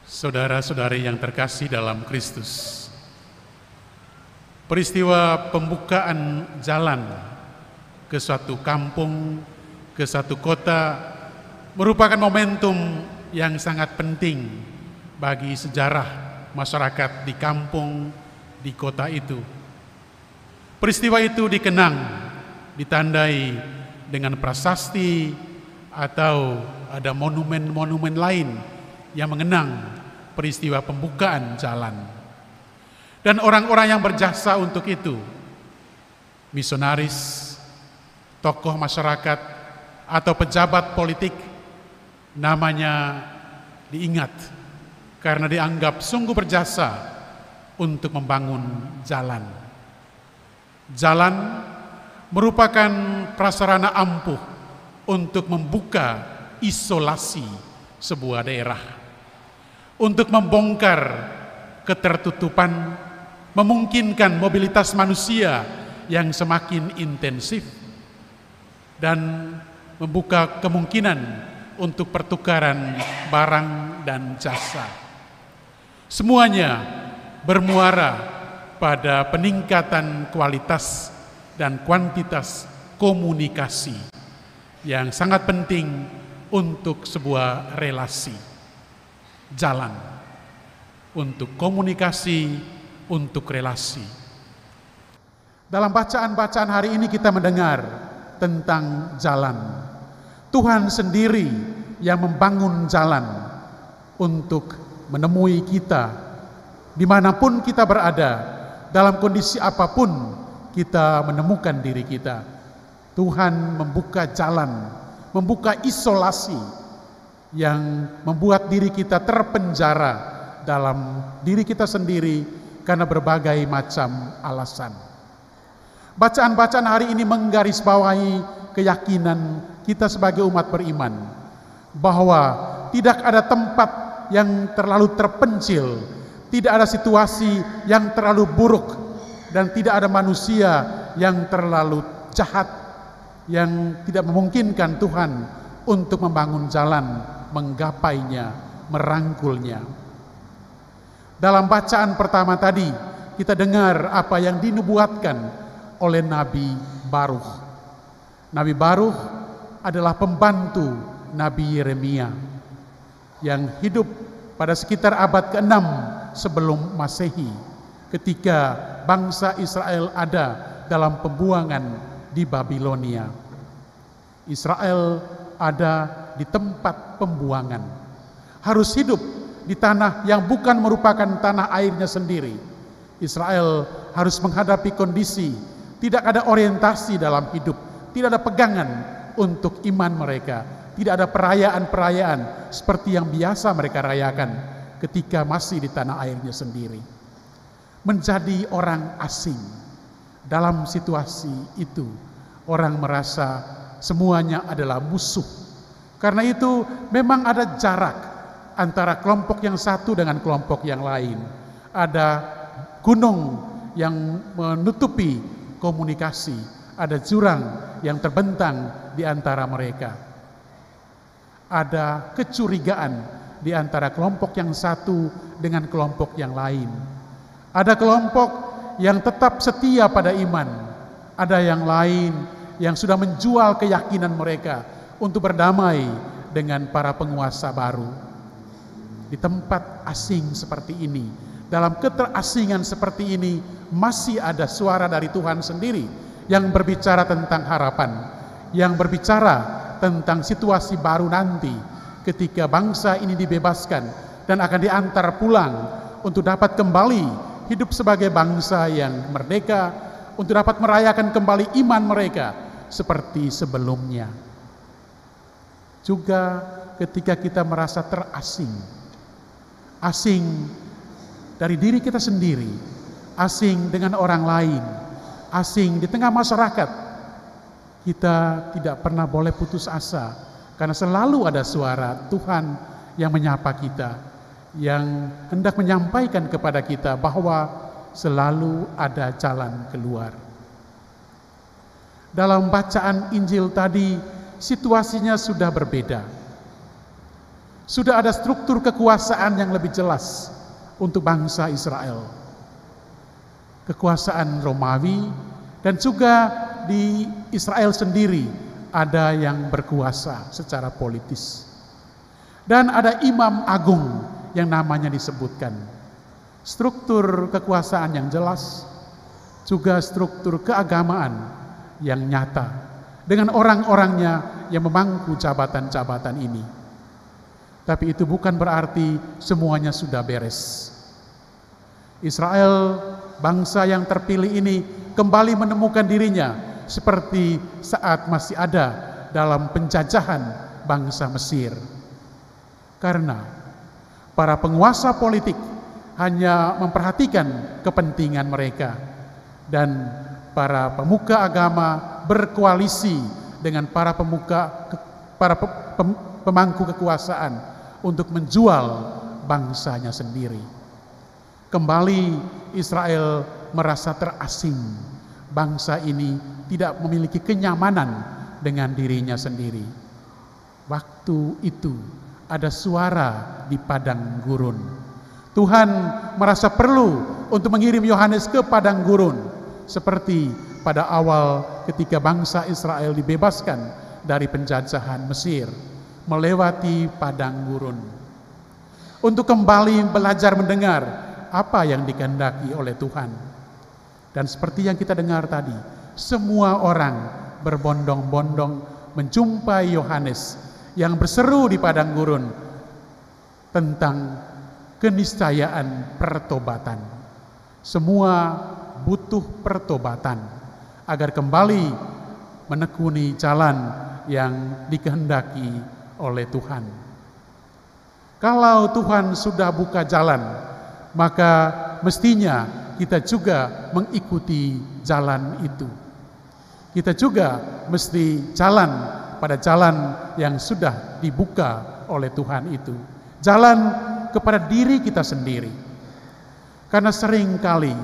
Saudara-saudari yang terkasih dalam Kristus, peristiwa pembukaan jalan ke suatu kampung, ke suatu kota merupakan momentum yang sangat penting bagi sejarah masyarakat di kampung, di kota itu. Peristiwa itu dikenang, ditandai dengan prasasti atau ada monumen-monumen lain yang mengenang peristiwa pembukaan jalan. Dan orang-orang yang berjasa untuk itu, misionaris, tokoh masyarakat, atau pejabat politik, namanya diingat karena dianggap sungguh berjasa untuk membangun jalan. Jalan merupakan prasarana ampuh untuk membuka isolasi sebuah daerah, untuk membongkar ketertutupan, memungkinkan mobilitas manusia yang semakin intensif, dan membuka kemungkinan untuk pertukaran barang dan jasa. Semuanya bermuara pada peningkatan kualitas dan kuantitas komunikasi yang sangat penting untuk sebuah relasi. Jalan untuk komunikasi, untuk relasi. Dalam bacaan-bacaan hari ini kita mendengar tentang jalan. Tuhan sendiri yang membangun jalan untuk menemui kita dimanapun kita berada, dalam kondisi apapun kita menemukan diri kita. Tuhan membuka jalan, membuka isolasi yang membuat diri kita terpenjara dalam diri kita sendiri karena berbagai macam alasan. Bacaan-bacaan hari ini menggarisbawahi keyakinan kita sebagai umat beriman bahwa tidak ada tempat yang terlalu terpencil, tidak ada situasi yang terlalu buruk, dan tidak ada manusia yang terlalu jahat yang tidak memungkinkan Tuhan untuk membangun jalan, menggapainya, merangkulnya. Dalam bacaan pertama tadi kita dengar apa yang dinubuatkan oleh Nabi Baruch. Nabi Baruch adalah pembantu Nabi Yeremia yang hidup pada sekitar abad ke-6 sebelum Masehi, ketika bangsa Israel ada dalam pembuangan di Babilonia. Israel ada di tempat pembuangan, harus hidup di tanah yang bukan merupakan tanah airnya sendiri. Israel harus menghadapi kondisi tidak ada orientasi dalam hidup, tidak ada pegangan untuk iman mereka, tidak ada perayaan-perayaan seperti yang biasa mereka rayakan ketika masih di tanah airnya sendiri. Menjadi orang asing dalam situasi itu, orang merasa semuanya adalah musuh. Karena itu memang ada jarak antara kelompok yang satu dengan kelompok yang lain. Ada gunung yang menutupi komunikasi, ada jurang yang terbentang di antara mereka. Ada kecurigaan di antara kelompok yang satu dengan kelompok yang lain. Ada kelompok yang tetap setia pada iman, ada yang lain yang sudah menjual keyakinan mereka untuk berdamai dengan para penguasa baru. Di tempat asing seperti ini, dalam keterasingan seperti ini, masih ada suara dari Tuhan sendiri yang berbicara tentang harapan, yang berbicara tentang situasi baru nanti ketika bangsa ini dibebaskan dan akan diantar pulang untuk dapat kembali hidup sebagai bangsa yang merdeka, untuk dapat merayakan kembali iman mereka seperti sebelumnya. Juga ketika kita merasa terasing, asing dari diri kita sendiri, asing dengan orang lain, asing di tengah masyarakat, kita tidak pernah boleh putus asa, karena selalu ada suara Tuhan yang menyapa kita, yang hendak menyampaikan kepada kita bahwa selalu ada jalan keluar. Dalam bacaan Injil tadi, situasinya sudah berbeda. Sudah ada struktur kekuasaan yang lebih jelas untuk bangsa Israel. Kekuasaan Romawi dan juga di Israel sendiri ada yang berkuasa secara politis. Dan ada imam agung yang namanya disebutkan. Struktur kekuasaan yang jelas, juga struktur keagamaan yang nyata dengan orang-orangnya yang memangku jabatan-jabatan ini. Tapi itu bukan berarti semuanya sudah beres. Israel, bangsa yang terpilih ini, kembali menemukan dirinya seperti saat masih ada dalam penjajahan bangsa Mesir. Karena para penguasa politik hanya memperhatikan kepentingan mereka, dan para pemuka agama berkoalisi dengan para pemangku kekuasaan untuk menjual bangsanya sendiri. Kembali Israel merasa terasing. Bangsa ini tidak memiliki kenyamanan dengan dirinya sendiri. Waktu itu ada suara di padang gurun. Tuhan merasa perlu untuk mengirim Yohanes ke padang gurun, seperti pada awal ketika bangsa Israel dibebaskan dari penjajahan Mesir, melewati padang gurun, untuk kembali belajar mendengar apa yang dikehendaki oleh Tuhan. Dan seperti yang kita dengar tadi, semua orang berbondong-bondong menjumpai Yohanes yang berseru di padang gurun tentang keniscayaan pertobatan. Semua butuh pertobatan agar kembali menekuni jalan yang dikehendaki oleh Tuhan. Kalau Tuhan sudah buka jalan, maka mestinya kita juga mengikuti jalan itu. Kita juga mesti jalan pada jalan yang sudah dibuka oleh Tuhan itu. Jalan kepada diri kita sendiri. Karena seringkali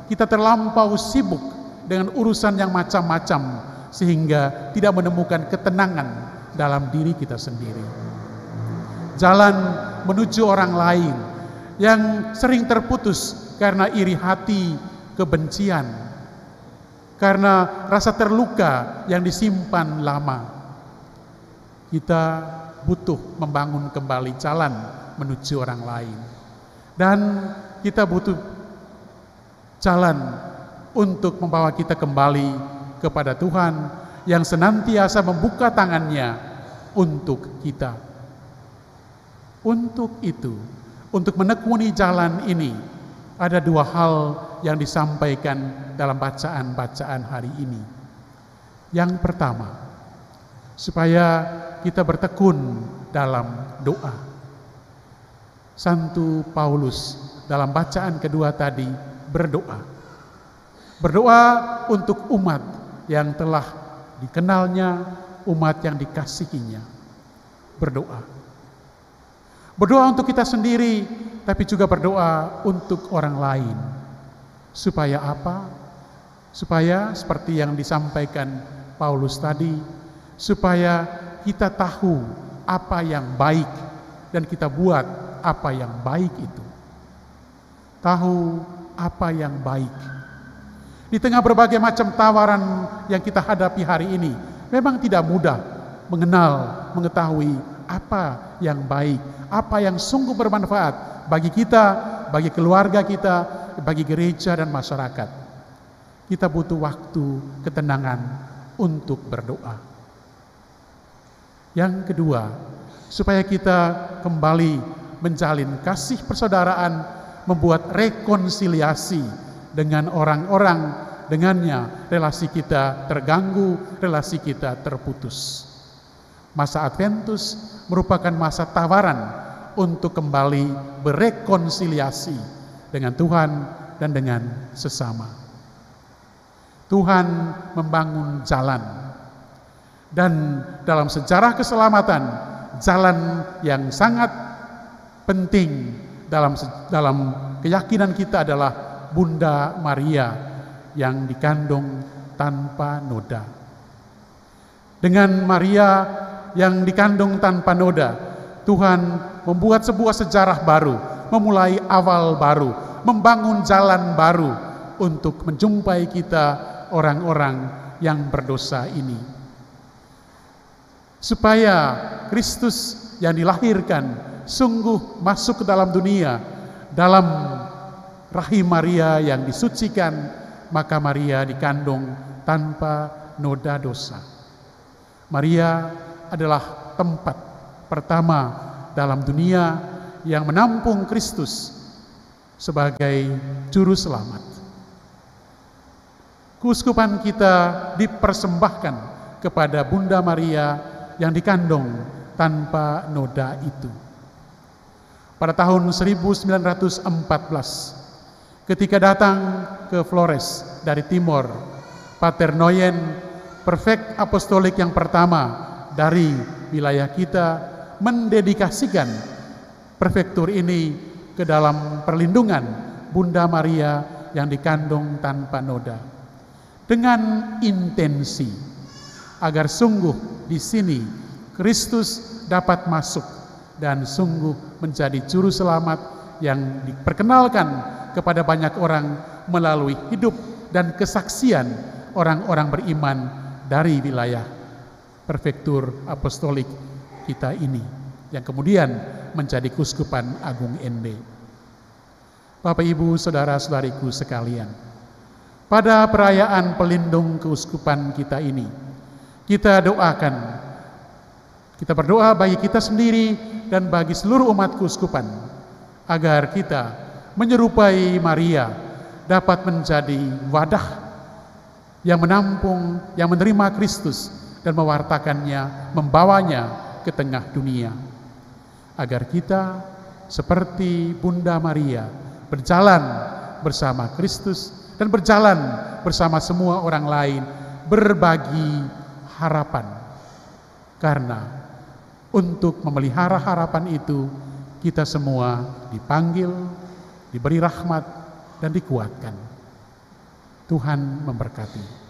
kita terlampau sibuk dengan urusan yang macam-macam sehingga tidak menemukan ketenangan dalam diri kita sendiri. Jalan menuju orang lain yang sering terputus karena iri hati, kebencian, karena rasa terluka yang disimpan lama. Kita butuh membangun kembali jalan menuju orang lain. Dan kita butuh jalan untuk membawa kita kembali kepada Tuhan yang senantiasa membuka tangannya untuk kita. Untuk itu, untuk menekuni jalan ini, ada dua hal yang disampaikan dalam bacaan-bacaan hari ini. Yang pertama, supaya kita bertekun dalam doa. Santo Paulus dalam bacaan kedua tadi berdoa. Berdoa untuk umat yang telah dikenalnya, umat yang dikasihinya. Berdoa. Berdoa untuk kita sendiri, tapi juga berdoa untuk orang lain. Supaya apa? Supaya seperti yang disampaikan Paulus tadi, supaya kita tahu apa yang baik dan kita buat apa yang baik itu. Tahu apa yang baik. Di tengah berbagai macam tawaran yang kita hadapi hari ini, memang tidak mudah mengetahui apa yang baik, apa yang sungguh bermanfaat bagi kita, bagi keluarga kita, bagi gereja dan masyarakat. Kita butuh waktu ketenangan untuk berdoa. Yang kedua, supaya kita kembali menjalin kasih persaudaraan, membuat rekonsiliasi dengan orang-orang, dengannya relasi kita terganggu, relasi kita terputus. Masa Adventus merupakan masa tawaran untuk kembali berekonsiliasi dengan Tuhan dan dengan sesama. Tuhan membangun jalan, dan dalam sejarah keselamatan, jalan yang sangat penting dalam keyakinan kita adalah Bunda Maria yang dikandung tanpa noda. Dengan Maria yang dikandung tanpa noda, Tuhan membuat sebuah sejarah baru, memulai awal baru, membangun jalan baru untuk menjumpai kita orang-orang yang berdosa ini. Supaya Kristus yang dilahirkan sungguh masuk ke dalam dunia, dalam rahim Maria yang disucikan, maka Maria dikandung tanpa noda dosa. Maria adalah tempat pertama dalam dunia yang menampung Kristus sebagai juru selamat. Keuskupan kita dipersembahkan kepada Bunda Maria yang dikandung tanpa noda itu. Pada tahun 1914, ketika datang ke Flores dari timur, Pater Noyen, prefek apostolik yang pertama dari wilayah kita, mendedikasikan prefektur ini ke dalam perlindungan Bunda Maria yang dikandung tanpa noda, dengan intensi agar sungguh di sini Kristus dapat masuk dan sungguh menjadi juru selamat yang diperkenalkan kepada banyak orang melalui hidup dan kesaksian orang-orang beriman dari wilayah prefektur apostolik kita ini, yang kemudian menjadi Keuskupan Agung Ende. Bapak, Ibu, saudara-saudariku sekalian, pada perayaan pelindung keuskupan kita ini, kita berdoa bagi kita sendiri dan bagi seluruh umat keuskupan, agar kita menyerupai Maria, dapat menjadi wadah yang menampung, yang menerima Kristus dan mewartakannya, membawanya ke tengah dunia, agar kita seperti Bunda Maria berjalan bersama Kristus dan berjalan bersama semua orang lain, berbagi harapan. Karena untuk memelihara harapan itu, kita semua dipanggil, diberi rahmat, dan dikuatkan. Tuhan memberkati.